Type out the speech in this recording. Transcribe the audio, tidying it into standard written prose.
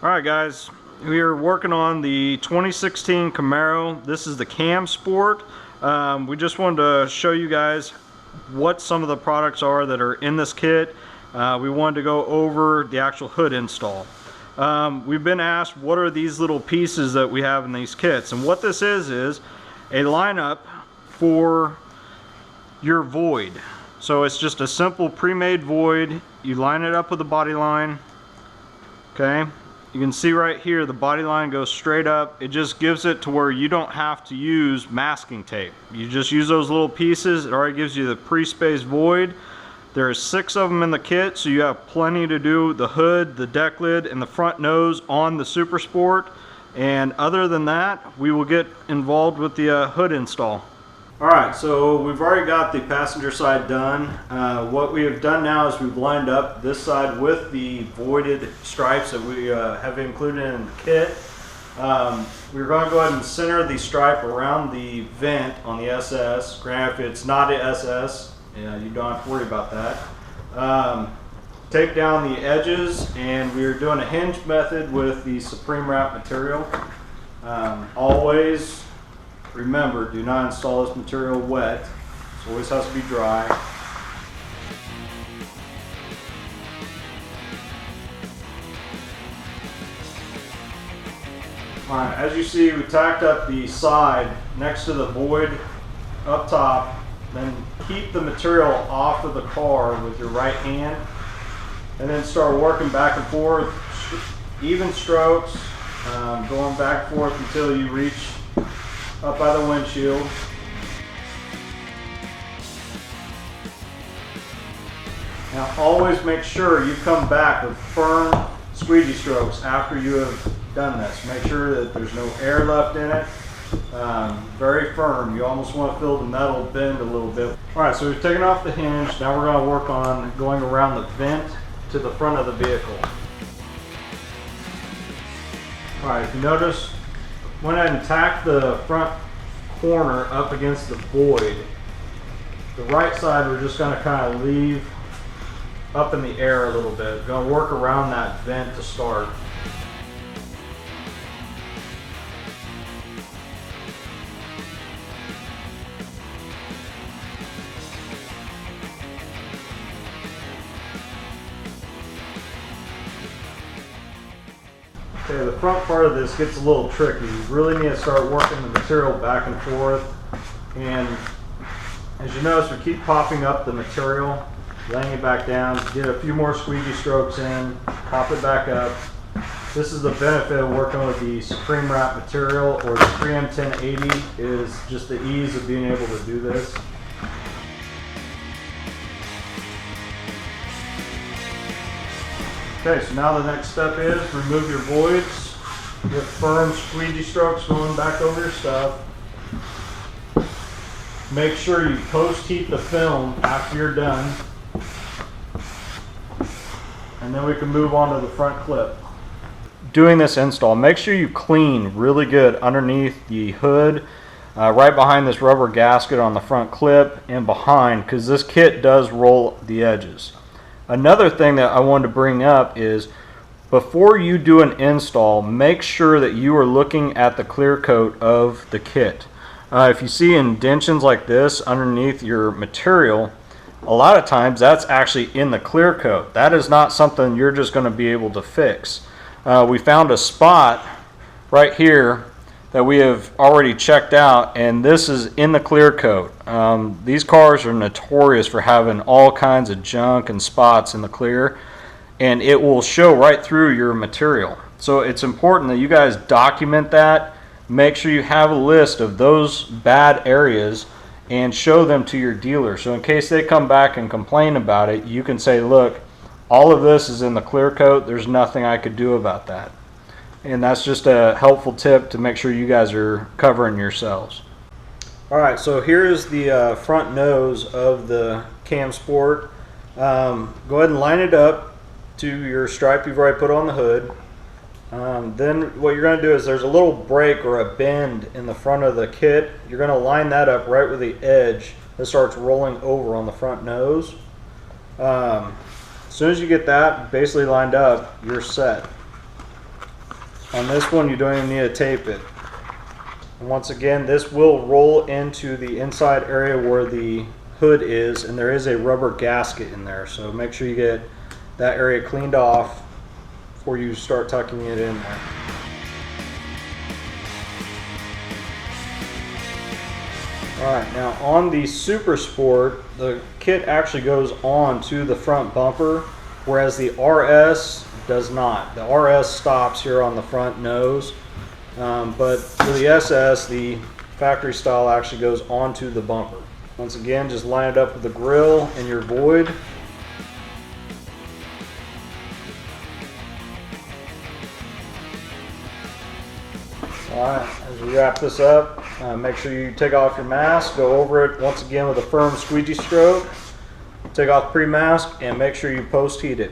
Alright guys, we are working on the 2016 Camaro. This is the Camsport. We just wanted to show you guys what some of the products are that are in this kit. We wanted to go over the actual hood install. We've been asked what are these little pieces that we have in these kits, and what this is a lineup for your void. So it's just a simple pre-made void. You line it up with the body line. Okay, you can see right here the body line goes straight up. It just gives it to where you don't have to use masking tape. You just use those little pieces. It already gives you the pre-spaced void. There's 6 of them in the kit, so you have plenty to do the hood, the deck lid, and the front nose on the Super Sport. And other than that, we will get involved with the hood install. Alright, so we've already got the passenger side done. What we have done now is we've lined up this side with the voided stripes that we have included in the kit. We're going to go ahead and center the stripe around the vent on the SS. Granted, if it's not an SS, you don't have to worry about that. Take down the edges, and we're doing a hinge method with the Supreme Wrap material. Always remember, do not install this material wet. It always has to be dry. Alright, as you see, we tacked up the side next to the void up top. Then keep the material off of the car with your right hand, and then start working back and forth, even strokes, going back and forth until you reach up by the windshield. Now always make sure you come back with firm squeegee strokes after you have done this. Make sure that there's no air left in it. Very firm. You almost want to feel the metal bend a little bit. Alright, so we've taken off the hinge. Now we're going to work on going around the vent to the front of the vehicle. Alright, if you notice, went ahead and tacked the front corner up against the void. The right side we're just going to kind of leave up in the air a little bit. We're going to work around that vent to start. Okay, the front part of this gets a little tricky. You really need to start working the material back and forth. And as you notice, we keep popping up the material, laying it back down, get a few more squeegee strokes in, pop it back up. This is the benefit of working with the Supreme Wrap material or the 3M1080, is just the ease of being able to do this. Okay, so now the next step is remove your voids. Get firm squeegee strokes going back over your stuff. Make sure you post-heat the film after you're done. And then we can move on to the front clip. Doing this install, make sure you clean really good underneath the hood, right behind this rubber gasket on the front clip and behind, because this kit does roll the edges. Another thing that I wanted to bring up is, before you do an install, make sure that you are looking at the clear coat of the kit. If you see indentions like this underneath your material, a lot of times that's actually in the clear coat. That is not something you're just going to be able to fix. We found a spot right here that we have already checked out, and this is in the clear coat. These cars are notorious for having all kinds of junk and spots in the clear, and it will show right through your material. So it's important that you guys document that. Make sure you have a list of those bad areas and show them to your dealer, so in case they come back and complain about it, you can say, look, all of this is in the clear coat, there's nothing I could do about that. And that's just a helpful tip to make sure you guys are covering yourselves. Alright, so here is the front nose of the Camsport. Go ahead and line it up to your stripe you've already put on the hood. Then what you're going to do is, there's a little break or a bend in the front of the kit. You're going to line that up right with the edge that starts rolling over on the front nose. As soon as you get that basically lined up, you're set. On this one, you don't even need to tape it. And once again, this will roll into the inside area where the hood is, and there is a rubber gasket in there, so make sure you get that area cleaned off before you start tucking it in there. Alright, now on the Super Sport, the kit actually goes on to the front bumper, whereas the RS does not. The RS stops here on the front nose, but for the SS, the factory style actually goes onto the bumper. Once again, just line it up with the grill and your void. Alright, as we wrap this up, make sure you take off your mask, go over it once again with a firm squeegee stroke, take off pre-mask, and make sure you post-heat it.